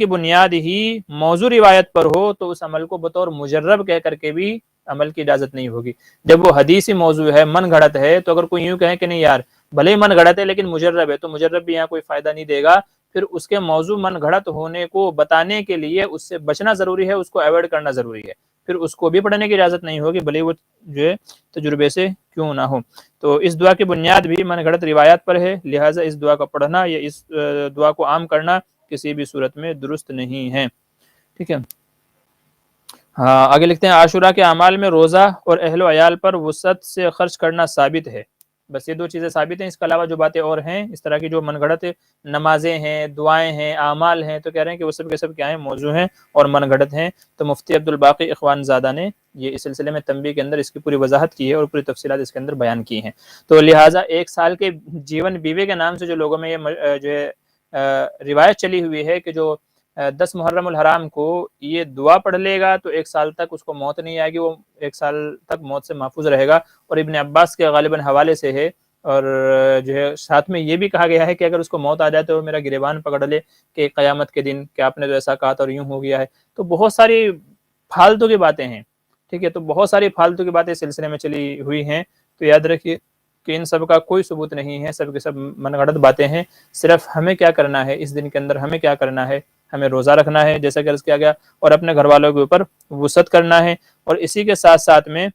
بنیاد ہی موضوع روایت پر ہو تو اس عمل کو بطور مجرب کہہ کر کے بھی عمل کی اجازت نہیں ہوگی۔ جب وہ حدیثی موضوع ہے، من گھڑت ہے، تو اگر کوئی یوں کہے کہ نہیں یار بھلے ہی من گھڑت ہے لیکن مجرب ہے، تو مجرب بھی یہاں کوئی فائدہ نہیں دے گا۔ پھر اس کے موضوع من گھڑت ہونے کو بتانے کے لیے اس سے بچنا ضروری ہے، اس کو اوائڈ کرنا ضروری ہے، پھر اس کو بھی پڑھنے کی اجازت نہیں ہوگی بھلے وہ جو ہے تجربے سے کیوں نہ ہو۔ تو اس دعا کی بنیاد بھی من گھڑت روایات پر ہے، لہٰذا اس دعا کا پڑھنا یا اس دعا کو عام کرنا کسی بھی صورت میں درست نہیں ہے۔ ٹھیک ہے، ہاں آگے لکھتے ہیں عاشورہ کے اعمال میں روزہ اور اہل و عیال پر وسعت سے خرچ کرنا ثابت ہے۔ بس یہ دو چیزیں ثابت ہیں، اس کے علاوہ جو باتیں اور ہیں اس طرح کی جو من گھڑت نمازیں ہیں، دعائیں ہیں، اعمال ہیں، تو کہہ رہے ہیں کہ وہ سب کے سب کیا ہیں، موضوع ہیں اور من گھڑت ہیں۔ تو مفتی عبدالباقی اخوان زادہ نے یہ اس سلسلے میں تنبیہ کے اندر اس کی پوری وضاحت کی ہے اور پوری تفصیلات اس کے اندر بیان کی ہیں۔ تو لہٰذا ایک سال کے جیون بیوے کے نام سے جو لوگوں میں یہ جو ہے روایت چلی ہوئی ہے کہ جو 10 محرم الحرام کو یہ دعا پڑھ لے گا تو ایک سال تک اس کو موت نہیں آئے گی، وہ ایک سال تک موت سے محفوظ رہے گا، اور ابن عباس کے غالباً حوالے سے ہے، اور جو ہے ساتھ میں یہ بھی کہا گیا ہے کہ اگر اس کو موت آ جائے تو وہ میرا گریبان پکڑ لے کہ قیامت کے دن کہ آپ نے تو ایسا کہا تھا اور یوں ہو گیا ہے۔ تو بہت ساری پھالتو کی باتیں ہیں، ٹھیک ہے، تو بہت ساری پھالتو کی باتیں سلسلے میں چلی ہوئی ہیں، تو یاد رکھیے کہ ان سب کا کوئی ثبوت نہیں ہے، سب کے سب من گھڑت باتیں ہیں۔ صرف ہمیں کیا کرنا ہے اس دن کے اندر، ہمیں کیا کرنا ہے، ہمیں روزہ رکھنا ہے جیسا کہ عرض کیا گیا، اور اپنے گھر والوں کے اوپر وسعت کرنا ہے، اور اسی کے ساتھ ساتھ میں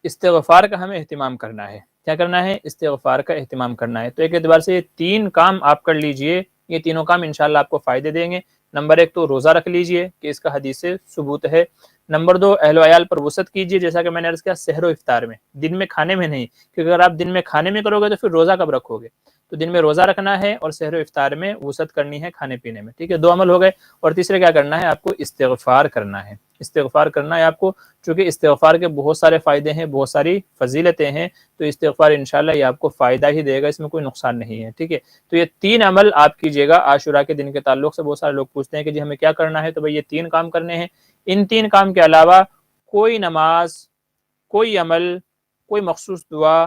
استغفار کا ہمیں اہتمام کرنا ہے۔ کیا کرنا ہے؟ استغفار کا اہتمام کرنا ہے۔ تو ایک اعتبار سے یہ 3 کام آپ کر لیجئے، یہ تینوں کام انشاءاللہ آپ کو فائدے دیں گے۔ نمبر 1 تو روزہ رکھ لیجئے کہ اس کا حدیث سے ثبوت ہے۔ نمبر 2 اہل و عیال پر وسعت کیجئے، جیسا کہ میں نے عرض کیا سحر و افطار میں، دن میں کھانے میں نہیں، کیونکہ اگر آپ دن میں کھانے میں کرو گے تو پھر روزہ کب رکھو گے؟ تو دن میں روزہ رکھنا ہے اور سحر و افطار میں وسعت کرنی ہے کھانے پینے میں، ٹھیک ہے، 2 عمل ہو گئے۔ اور تیسرے کیا کرنا ہے؟ آپ کو استغفار کرنا ہے، استغفار کرنا ہے آپ کو، چونکہ استغفار کے بہت سارے فائدے ہیں، بہت ساری فضیلتیں ہیں، تو استغفار انشاءاللہ یہ آپ کو فائدہ ہی دے گا، اس میں کوئی نقصان نہیں ہے، ٹھیک ہے۔ تو یہ 3 عمل آپ کیجئے گا عاشورہ کے دن کے تعلق سے۔ بہت سارے لوگ پوچھتے ہیں کہ جی ہمیں کیا کرنا ہے، تو بھئی یہ 3 کام کرنے ہیں۔ ان 3 کام کے علاوہ کوئی نماز، کوئی عمل، کوئی مخصوص دعا،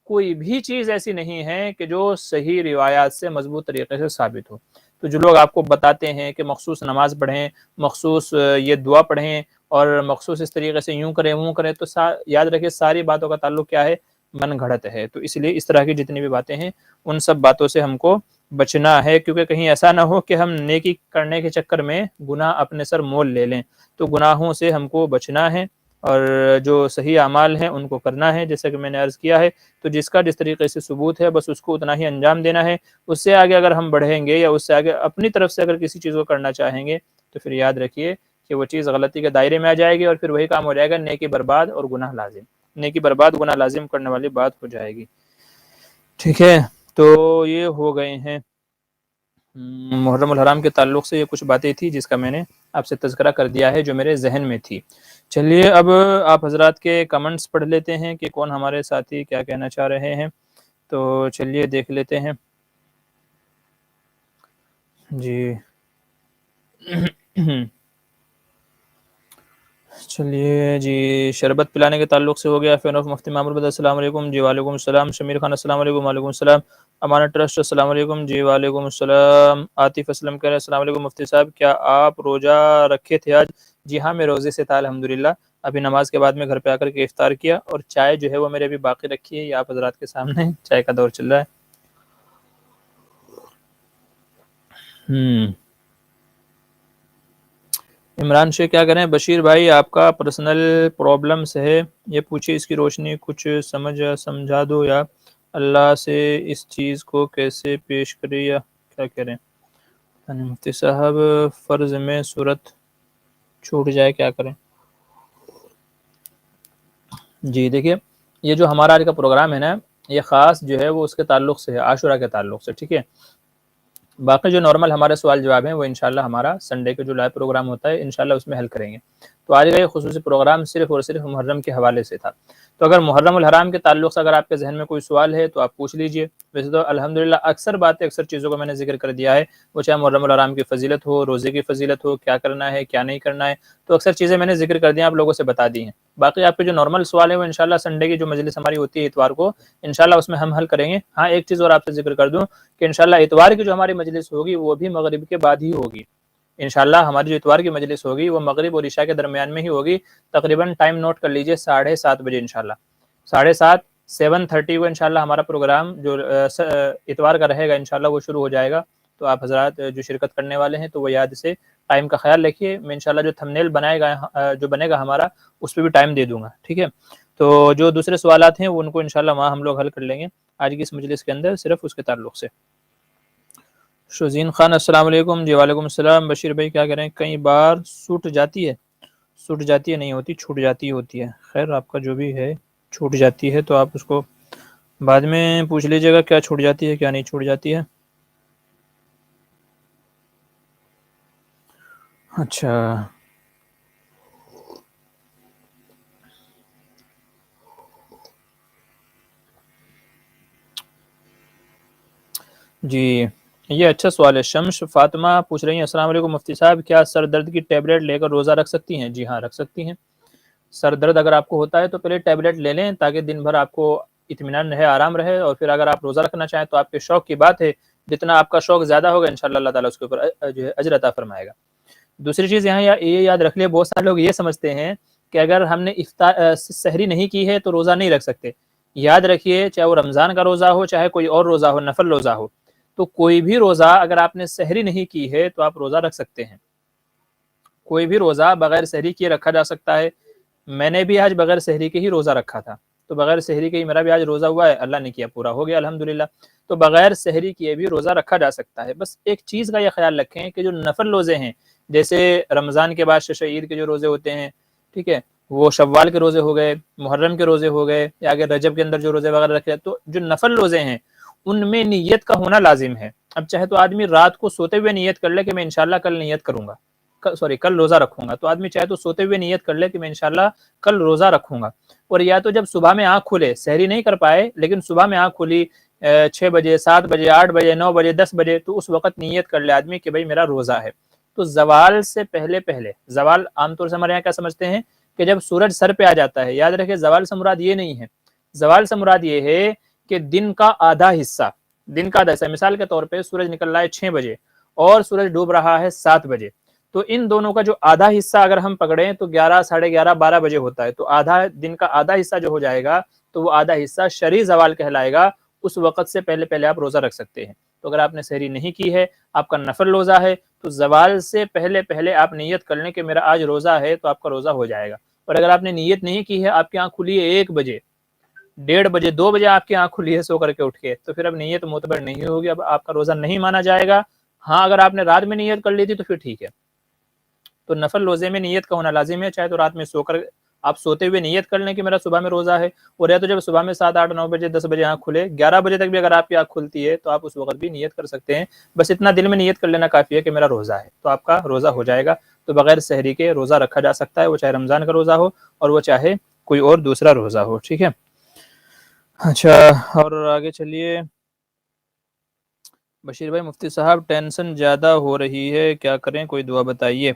کوئی بھی چیز ایسی نہیں ہے کہ جو صحیح روایات سے مضبوط طریقے سے ثابت ہو۔ تو جو لوگ آپ کو بتاتے ہیں کہ مخصوص نماز پڑھیں، مخصوص یہ دعا پڑھیں اور مخصوص اس طریقے سے یوں کریں وہ کریں، تو یاد رکھیں ساری باتوں کا تعلق کیا ہے؟ من گھڑت ہے۔ تو اس لیے اس طرح کی جتنی بھی باتیں ہیں ان سب باتوں سے ہم کو بچنا ہے، کیونکہ کہیں ایسا نہ ہو کہ ہم نیکی کرنے کے چکر میں گناہ اپنے سر مول لے لیں۔ تو گناہوں سے ہم کو بچنا ہے اور جو صحیح اعمال ہیں ان کو کرنا ہے، جیسا کہ میں نے عرض کیا ہے۔ تو جس کا جس طریقے سے ثبوت ہے بس اس کو اتنا ہی انجام دینا ہے۔ اس سے آگے اگر ہم بڑھیں گے یا اس سے آگے اپنی طرف سے اگر کسی چیز کو کرنا چاہیں گے تو پھر یاد رکھیے کہ وہ چیز غلطی کے دائرے میں آ جائے گی، اور پھر وہی کام ہو جائے گا نیکی برباد اور گناہ لازم، نیکی برباد گناہ لازم کرنے والی بات ہو جائے گی، ٹھیک ہے۔ تو یہ ہو گئے ہیں محرم الحرام کے تعلق سے یہ کچھ باتیں تھی جس کا میں نے آپ سے تذکرہ کر دیا ہے جو میرے ذہن میں تھی۔ چلیے اب آپ حضرات کے کمنٹس پڑھ لیتے ہیں کہ کون ہمارے ساتھی کیا کہنا چاہ رہے ہیں، تو چلیے دیکھ لیتے ہیں جی۔ چلیے جی، شربت پلانے کے تعلق سے ہو گیا۔ فین آف مفتی معمر بدر السلام علیکم، جی وعلیکم السلام۔ شمیر خان السلام علیکم، وعلیکم السلام۔ امانت ٹرسٹ السلام علیکم، جی وعلیکم السلام۔ عاطف اسلم کہہ رہے ہیں السلام علیکم مفتی صاحب، کیا آپ روزہ رکھے تھے آج؟ جی ہاں میں روزے سے تھا الحمدللہ، ابھی نماز کے بعد میں گھر پہ آ کر کے افطار کیا، اور چائے جو ہے وہ میرے ابھی باقی رکھی ہے، یہ آپ حضرات کے سامنے چائے کا دور چل رہا ہے۔ عمران سے کیا کریں؟ بشیر بھائی آپ کا پرسنل پرابلمس ہے، یہ پوچھیے، اس کی روشنی کچھ سمجھا دو، یا اللہ سے اس چیز کو کیسے پیش کرے، یا کیا کریں؟ مفتی صاحب فرض میں صورت چھوٹ جائے کیا کریں؟ جی دیکھیے، یہ جو ہمارا آج کا پروگرام ہے نا، یہ خاص جو ہے وہ اس کے تعلق سے ہے، عاشورہ کے تعلق سے، ٹھیک ہے؟ باقی جو نارمل ہمارے سوال جواب ہیں وہ انشاءاللہ ہمارا سنڈے کے جو لائیو پروگرام ہوتا ہے انشاءاللہ اس میں حل کریں گے۔ تو آج کا یہ خصوصی پروگرام صرف اور صرف محرم کے حوالے سے تھا۔ تو اگر محرم الحرام کے تعلق سے اگر آپ کے ذہن میں کوئی سوال ہے تو آپ پوچھ لیجئے۔ ویسے تو الحمدللہ اکثر چیزوں کو میں نے ذکر کر دیا ہے، وہ چاہے محرم الحرام کی فضیلت ہو، روزے کی فضیلت ہو، کیا کرنا ہے کیا نہیں کرنا ہے، تو اکثر چیزیں میں نے ذکر کر دی ہیں، آپ لوگوں سے بتا دی ہیں۔ باقی آپ کے جو نارمل سوال ہے وہ انشاءاللہ سنڈے کی جو مجلس ہماری ہوتی ہے اتوار کو، انشاءاللہ اس میں ہم حل کریں گے۔ ہاں ایک چیز اور آپ سے ذکر کر دوں کہ انشاءاللہ اتوار کی جو ہماری مجلس ہوگی وہ بھی مغرب کے بعد ہی ہوگی۔ انشاءاللہ ہماری جو اتوار کی مجلس ہوگی وہ مغرب اور عشاء کے درمیان میں ہی ہوگی، تقریباً ٹائم نوٹ کر لیجئے 7:30 بجے انشاءاللہ، 7:30 7:30 کو انشاءاللہ ہمارا پروگرام جو اتوار کا رہے گا انشاءاللہ وہ شروع ہو جائے گا۔ تو آپ حضرات جو شرکت کرنے والے ہیں تو وہ یاد سے ٹائم کا خیال رکھیے، میں انشاءاللہ جو تھمبنیل جو بنے گا ہمارا اس پہ بھی ٹائم دے دوں گا، ٹھیک ہے؟ تو جو دوسرے سوالات ہیں وہ ان کو انشاءاللہ وہاں ہم لوگ حل کر لیں گے آج کی اس مجلس کے اندر، صرف اس کے تعلق سے۔ شوزین خان السلام علیکم۔ جی وعلیکم السلام۔ بشیر بھائی کیا کریں؟ کئی بار چھوٹ جاتی ہے نہیں ہوتی، چھوٹ جاتی ہوتی ہے، خیر آپ کا جو بھی ہے چھوٹ جاتی ہے تو آپ اس کو بعد میں پوچھ لیجئے گا کیا چھوٹ جاتی ہے کیا نہیں چھوٹ جاتی ہے۔ اچھا جی، یہ اچھا سوال ہے۔ شمس فاطمہ پوچھ رہی ہیں السلام علیکم مفتی صاحب، کیا سر درد کی ٹیبلٹ لے کر روزہ رکھ سکتی ہیں؟ جی ہاں رکھ سکتی ہیں۔ سر درد اگر آپ کو ہوتا ہے تو پہلے ٹیبلٹ لے لیں تاکہ دن بھر آپ کو اطمینان رہے، آرام رہے، اور پھر اگر آپ روزہ رکھنا چاہیں تو آپ کے شوق کی بات ہے، جتنا آپ کا شوق زیادہ ہوگا انشاءاللہ اللہ تعالیٰ اس کے اوپر جو ہے اجر عطا فرمائے گا۔ دوسری چیز یہاں یہ یاد رکھ لیں، بہت سارے لوگ یہ سمجھتے ہیں کہ اگر ہم نے سحری نہیں کی ہے تو روزہ نہیں رکھ سکتے۔ یاد رکھیے، چاہے وہ رمضان کا روزہ ہو چاہے کوئی اور روزہ ہو، نفل روزہ ہو، تو کوئی بھی روزہ اگر آپ نے سحری نہیں کی ہے تو آپ روزہ رکھ سکتے ہیں۔ کوئی بھی روزہ بغیر سحری کیے رکھا جا سکتا ہے۔ میں نے بھی آج بغیر سحری کے ہی روزہ رکھا تھا، تو بغیر سحری کے ہی میرا بھی آج روزہ ہوا ہے، اللہ نے کیا پورا ہو گیا الحمدللہ۔ تو بغیر سحری کیے بھی روزہ رکھا جا سکتا ہے۔ بس ایک چیز کا یہ خیال رکھیں کہ جو نفل روزے ہیں، جیسے رمضان کے بعد شش عید کے جو روزے ہوتے ہیں، ٹھیک ہے، وہ شوال کے روزے ہو گئے، محرم کے روزے ہو گئے، یا اگر رجب کے اندر جو روزے وغیرہ رکھے، تو جو نفل روزے ہیں ان میں نیت کا ہونا لازم ہے۔ اب چاہے تو آدمی رات کو سوتے ہوئے نیت کر لے کہ میں انشاءاللہ کل نیت کروں گا، کل روزہ رکھوں گا، تو آدمی چاہے تو سوتے ہوئے نیت کر لے کہ میں انشاءاللہ کل روزہ رکھوں گا، اور یا تو جب صبح میں آنکھ کھلے، سحری نہیں کر پائے لیکن صبح میں آنکھ کھلی 6 بجے 7 بجے 8 بجے 9 بجے 10 بجے، تو اس وقت نیت کر لے آدمی کہ بھائی میرا روزہ ہے۔ تو زوال سے پہلے زوال عام طور سے ہمارے یہاں کیا سمجھتے ہیں کہ جب سورج سر پہ آ جاتا ہے، یاد رکھے زوال سے مراد یہ نہیں ہے، زوال سے مراد یہ ہے کہ دن کا آدھا حصہ، مثال کے طور پہ سورج نکل رہا ہے 6 بجے اور سورج ڈوب رہا ہے 7 بجے، تو ان دونوں کا جو آدھا حصہ اگر ہم پکڑیں تو 11 ساڑھے 11 12 بجے ہوتا ہے، تو دن کا آدھا حصہ جو ہو جائے گا تو وہ آدھا حصہ شرعی زوال کہلائے گا۔ اس وقت سے پہلے آپ روزہ رکھ سکتے ہیں۔ تو اگر آپ نے سحری نہیں کی ہے، آپ کا نفل روزہ ہے، تو زوال سے پہلے آپ نیت کر لیں کہ میرا آج روزہ ہے، تو آپ کا روزہ ہو جائے گا۔ اور اگر آپ نے نیت نہیں کی ہے، آپ کی آنکھ کھلی ہے 1 بجے 1:30 بجے 2 بجے آپ کی آنکھ کھلی ہے سو کر کے اٹھ کے، تو پھر اب نیت معتبر نہیں ہوگی، اب آپ کا روزہ نہیں مانا جائے گا۔ ہاں اگر آپ نے رات میں نیت کر لی تھی تو پھر ٹھیک ہے۔ تو نفل روزے میں نیت کا ہونا لازم ہے، چاہے تو رات میں آپ سوتے ہوئے نیت کر لیں کہ میرا صبح میں روزہ ہے، اور یا تو جب صبح میں 7 8 9 بجے 10 بجے آنکھ کھلے، 11 بجے تک بھی اگر آپ کی آنکھ کھلتی ہے تو آپ اس وقت بھی نیت کر سکتے ہیں۔ بس اتنا دل میں نیت کر لینا کافی ہے کہ میرا روزہ ہے، تو آپ کا روزہ ہو جائے گا۔ تو بغیر سحری کے روزہ رکھا جا سکتا ہے، وہ چاہے رمضان کا روزہ ہو اور وہ چاہے کوئی اور دوسرا روزہ ہو، ٹھیک ہے؟ اچھا، اور آگے چلیے۔ بشیر بھائی مفتی صاحب ٹینشن زیادہ ہو رہی ہے، کیا کریں؟ کوئی دعا بتائیے۔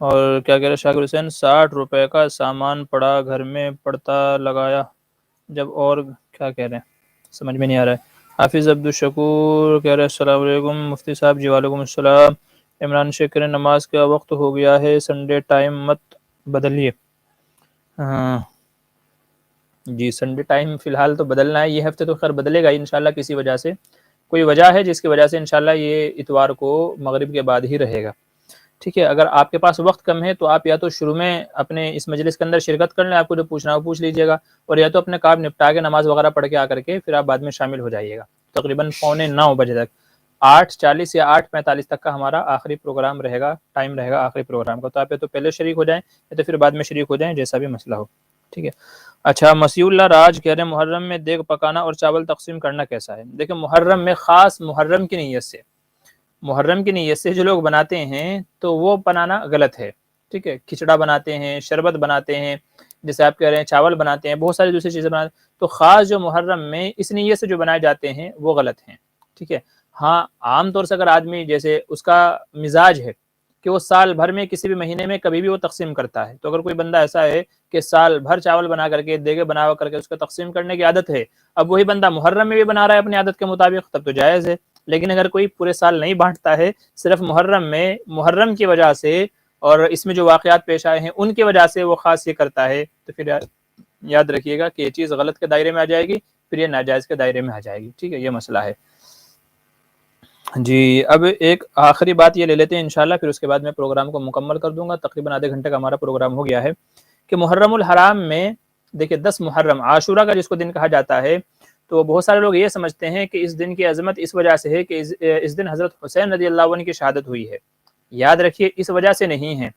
اور کیا کہہ رہے شاکر حسین، 60 روپے کا سامان پڑا گھر میں، پڑتا لگایا جب، اور کیا کہہ رہے ہیں سمجھ میں نہیں آ رہا ہے۔ حافظ عبدالشکور کہہ رہے السلام علیکم مفتی صاحب۔ جی وعلیکم السلام۔ عمران شیخ، نماز کا وقت ہو گیا ہے، سنڈے ٹائم مت بدلیے۔ ہاں جی، سنڈے ٹائم فی الحال تو بدلنا ہے، یہ ہفتے تو خیر بدلے گا انشاءاللہ، کسی وجہ سے کوئی وجہ ہے جس کی وجہ سے انشاءاللہ یہ اتوار کو مغرب کے بعد ہی رہے گا۔ ٹھیک ہے، اگر آپ کے پاس وقت کم ہے تو آپ یا تو شروع میں اپنے اس مجلس کے اندر شرکت کر لیں، آپ کو جو پوچھنا ہو پوچھ لیجیے گا، اور یا تو اپنے کام نپٹا کے نماز وغیرہ پڑھ کے آ کر کے پھر آپ بعد میں شامل ہو جائیے گا تقریباً 8:45 تک، 8:40 یا 8:45 تک کا ہمارا آخری پروگرام رہے گا، ٹائم رہے گا آخری پروگرام کا، تو آپ یا تو پہلے شریک ہو جائیں یا تو پھر بعد میں شریک ہو جائیں، جیسا بھی مسئلہ ہو، ٹھیک ہے۔ اچھا، مسیح اللہ راج کہہ رہے ہیں محرم میں دیگ پکانا اور چاول تقسیم کرنا کیسا ہے؟ دیکھیں محرم میں خاص محرم کی نیت سے، محرم کی نیت سے جو لوگ بناتے ہیں تو وہ بنانا غلط ہے، ٹھیک ہے، کھچڑا بناتے ہیں، شربت بناتے ہیں، جیسے آپ کہہ رہے ہیں چاول بناتے ہیں، بہت ساری دوسری چیزیں بناتے ہیں، تو خاص جو محرم میں اس نیت سے جو بنائے جاتے ہیں وہ غلط ہیں، ٹھیک ہے۔ ہاں عام طور سے اگر آدمی جیسے اس کا مزاج ہے کہ وہ سال بھر میں کسی بھی مہینے میں کبھی بھی وہ تقسیم کرتا ہے، تو اگر کوئی بندہ ایسا ہے کہ سال بھر چاول بنا کر کے دیگے بنا کر کے اس کو تقسیم کرنے کی عادت ہے، اب وہی بندہ محرم میں بھی بنا رہا ہے اپنی عادت کے مطابق، تب تو جائز ہے۔ لیکن اگر کوئی پورے سال نہیں بانٹتا ہے، صرف محرم میں محرم کی وجہ سے اور اس میں جو واقعات پیش آئے ہیں ان کی وجہ سے وہ خاص یہ کرتا ہے، تو پھر یاد رکھیے گا کہ یہ چیز غلط کے دائرے میں آ جائے گی، پھر یہ ناجائز کے دائرے میں آ جائے گی، ٹھیک ہے، یہ مسئلہ ہے۔ جی اب ایک آخری بات یہ لے لیتے ہیں انشاءاللہ، پھر اس کے بعد میں پروگرام کو مکمل کر دوں گا، تقریباً آدھے گھنٹے کا ہمارا پروگرام ہو گیا ہے، کہ محرم الحرام میں دیکھیں 10 محرم عاشورہ کا جس کو دن کہا جاتا ہے، تو بہت سارے لوگ یہ سمجھتے ہیں کہ اس دن کی عظمت اس وجہ سے ہے کہ اس دن حضرت حسین رضی اللہ عنہ کی شہادت ہوئی ہے، یاد رکھیے اس وجہ سے نہیں ہے،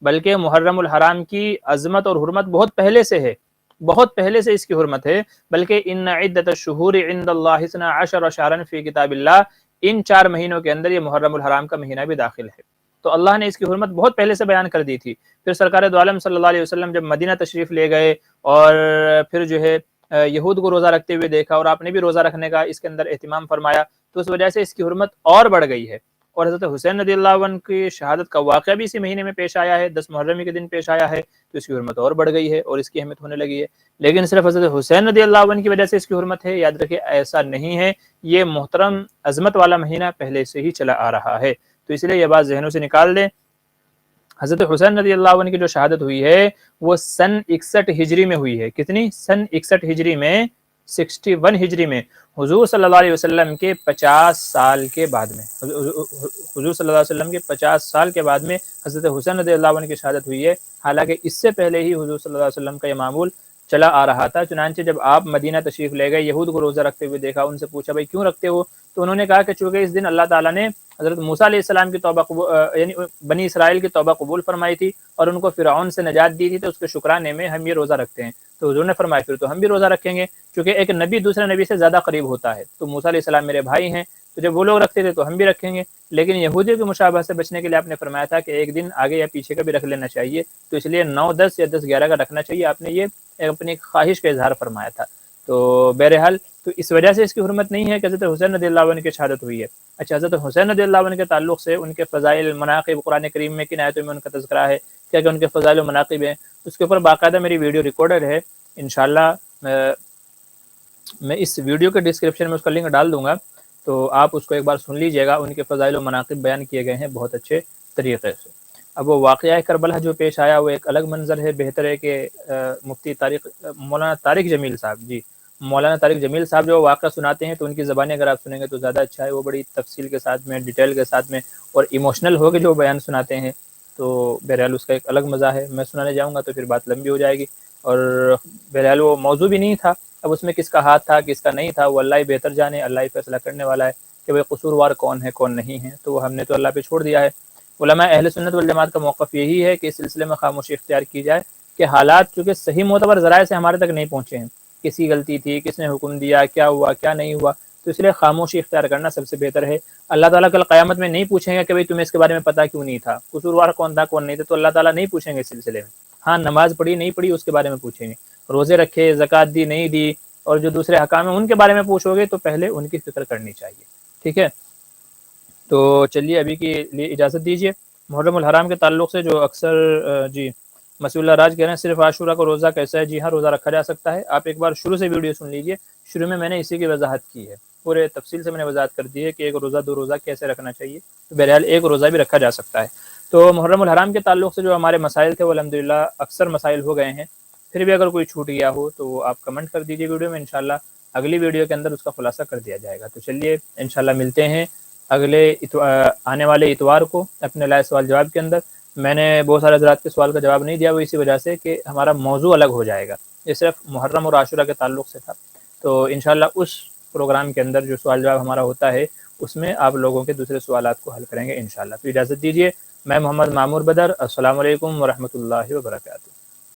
بلکہ محرم الحرام کی عظمت اور حرمت بہت پہلے سے ہے، بہت پہلے سے اس کی حرمت ہے، بلکہ ان عدت الشہور عند اللہ 12 شہرا فی کتاب اللہ، ان 4 مہینوں کے اندر یہ محرم الحرام کا مہینہ بھی داخل ہے، تو اللہ نے اس کی حرمت بہت پہلے سے بیان کر دی تھی۔ پھر سرکار دو عالم صلی اللہ علیہ وسلم جب مدینہ تشریف لے گئے اور پھر جو ہے یہود کو روزہ رکھتے ہوئے دیکھا اور آپ نے بھی روزہ رکھنے کا اس کے اندر اہتمام فرمایا، تو اس وجہ سے اس کی حرمت اور بڑھ گئی ہے، اور حضرت حسین رضی اللہ عنہ کی شہادت کا واقعہ بھی اسی مہینے میں پیش آیا ہے، 10 محرم کے دن پیش آیا ہے، تو اس کی حرمت اور بڑھ گئی ہے اور اس کی اہمیت ہونے لگی ہے، لیکن صرف حضرت حسین رضی اللہ عنہ کی وجہ سے اس کی حرمت ہے، یاد رکھیں ایسا نہیں ہے، یہ محترم عظمت والا مہینہ پہلے سے ہی چلا آ رہا ہے، تو اس لیے یہ بات ذہنوں سے نکال دیں۔ حضرت حسین رضی اللہ عنہ کی جو شہادت ہوئی ہے وہ سن 61 ہجری میں ہوئی ہے، کتنی؟ سن 61 ہجری میں، 61 ہجری میں، حضور صلی اللہ علیہ وسلم کے 50 سال کے بعد میں، حضور صلی اللہ علیہ وسلم کے 50 سال کے بعد میں حضرت حسین رضی اللہ عنہ کی شہادت ہوئی ہے، حالانکہ اس سے پہلے ہی حضور صلی اللہ علیہ وسلم کا یہ معمول چلا آ رہا تھا۔ چنانچہ جب آپ مدینہ تشریف لے گئے، یہود کو روزہ رکھتے ہوئے دیکھا، ان سے پوچھا بھائی کیوں رکھتے ہو؟ تو انہوں نے کہا کہ چونکہ اس دن اللہ تعالیٰ نے حضرت موسیٰ علیہ السلام کی توبہ یعنی بنی اسرائیل کی توبہ قبول فرمائی تھی اور ان کو فرعون سے نجات دی تھی، تو اس کے شکرانے میں ہم یہ روزہ رکھتے ہیں۔ تو حضور نے فرمایا پھر تو ہم بھی روزہ رکھیں گے، کیونکہ ایک نبی دوسرے نبی سے زیادہ قریب ہوتا ہے، تو موسیٰ علیہ السلام میرے بھائی ہیں، تو جب وہ لوگ رکھتے تھے تو ہم بھی رکھیں گے، لیکن یہودیوں کی مشابہت سے بچنے کے لیے آپ نے فرمایا تھا کہ ایک دن آگے یا پیچھے کا بھی رکھ لینا چاہیے، تو اس لیے 9، 10 یا 10، 11 کا رکھنا چاہیے، آپ نے یہ اپنی خواہش کا اظہار فرمایا تھا۔ تو بہرحال تو اس وجہ سے اس کی حرمت نہیں ہے کہ حضرت حسین رضی اللہ عنہ کی شہادت ہوئی ہے۔ اچھا، حضرت حسین رضی اللہ عنہ کے تعلق سے ان کے فضائل مناقب قرآن کریم میں کن آیتوں میں ان کا تذکرہ ہے، کیا کہ ان کے فضائل و مناقب ہیں، اس کے اوپر باقاعدہ میری ویڈیو ریکارڈر ہے، انشاءاللہ میں اس ویڈیو کے ڈسکرپشن میں اس کا لنک ڈال دوں گا، تو آپ اس کو ایک بار سن لیجئے گا، ان کے فضائل و مناقب بیان کیے گئے ہیں بہت اچھے طریقے سے۔ اب وہ واقعہ کربلا جو پیش آیا وہ ایک الگ منظر ہے، بہتر ہے کہ مفتی مولانا طارق جمیل صاحب، جی مولانا طارق جمیل صاحب جو واقعہ سناتے ہیں تو ان کی زبانیں اگر آپ سنیں گے تو زیادہ اچھا ہے، وہ بڑی تفصیل کے ساتھ میں، ڈیٹیل کے ساتھ میں اور ایموشنل ہو کے جو بیان سناتے ہیں، تو بہرحال اس کا ایک الگ مزہ ہے، میں سنانے جاؤں گا تو پھر بات لمبی ہو جائے گی، اور بہرحال وہ موضوع بھی نہیں تھا، اب اس میں کس کا ہاتھ تھا کس کا نہیں تھا وہ اللہ ہی بہتر جانے، اللہ ہی فیصلہ کرنے والا ہے کہ بھئی قصوروار کون ہے کون نہیں ہے، تو وہ ہم نے تو اللہ پہ چھوڑ دیا ہے۔ علماء اہل سنت والجماعت کا موقف یہی ہے کہ اس سلسلے میں خاموشی اختیار کی جائے کہ حالات چونکہ صحیح معتبر ذرائع سے ہمارے تک نہیں پہنچے ہیں، کس کی غلطی تھی، کس نے حکم دیا، کیا ہوا کیا نہیں ہوا، تو اس لیے خاموشی اختیار کرنا سب سے بہتر ہے۔ اللہ تعالیٰ کل قیامت میں نہیں پوچھیں گے کہ بھئی تمہیں اس کے بارے میں پتہ کیوں نہیں تھا، قصوروار کون تھا کون نہیں تھا، تو اللہ تعالیٰ نہیں پوچھیں گے اس سلسلے میں، ہاں نماز پڑھی نہیں پڑھی اس کے بارے میں پوچھیں گے، روزے رکھے، زکوٰۃ دی نہیں دی اور جو دوسرے حکام ہیں ان کے بارے میں پوچھو گے تو پہلے ان کی فکر کرنی چاہیے، ٹھیک ہے۔ تو چلیے ابھی کے لیے اجازت دیجیے۔ محرم الحرام کے تعلق سے جو اکثر جی مسیح اللہ راج کہہ رہے ہیں صرف عاشورہ کو روزہ کیسا ہے؟ جی ہاں روزہ رکھا جا سکتا ہے، آپ ایک بار شروع سے ویڈیو سن لیجئے، شروع میں نے اسی کی وضاحت کی ہے، پورے تفصیل سے میں نے وضاحت کر دی ہے کہ ایک روزہ 2 روزہ کیسے رکھنا چاہیے، تو بہرحال ایک روزہ بھی رکھا جا سکتا ہے۔ تو محرم الحرام کے تعلق سے جو ہمارے مسائل تھے وہ الحمدللہ اکثر مسائل ہو گئے ہیں، پھر بھی اگر کوئی چھوٹ گیا ہو تو وہ آپ کمنٹ کر دیجیے ویڈیو میں، انشاءاللہ اگلی ویڈیو کے اندر اس کا خلاصہ کر دیا جائے گا۔ تو چلیے انشاءاللہ ملتے ہیں آنے والے اتوار کو اپنے لائے سوال جواب کے اندر. میں نے بہت سارے حضرات کے سوال کا جواب نہیں دیا، وہ اسی وجہ سے کہ ہمارا موضوع الگ ہو جائے گا. یہ صرف محرم اور عاشورہ کے تعلق سے تھا. تو انشاءاللہ اس پروگرام کے اندر جو سوال جواب ہمارا ہوتا ہے اس میں آپ لوگوں کے دوسرے سوالات کو حل کریں گے انشاءاللہ. تو اجازت دیجیے، میں محمد معمور بدر، السلام علیکم ورحمۃ اللہ وبرکاتہ.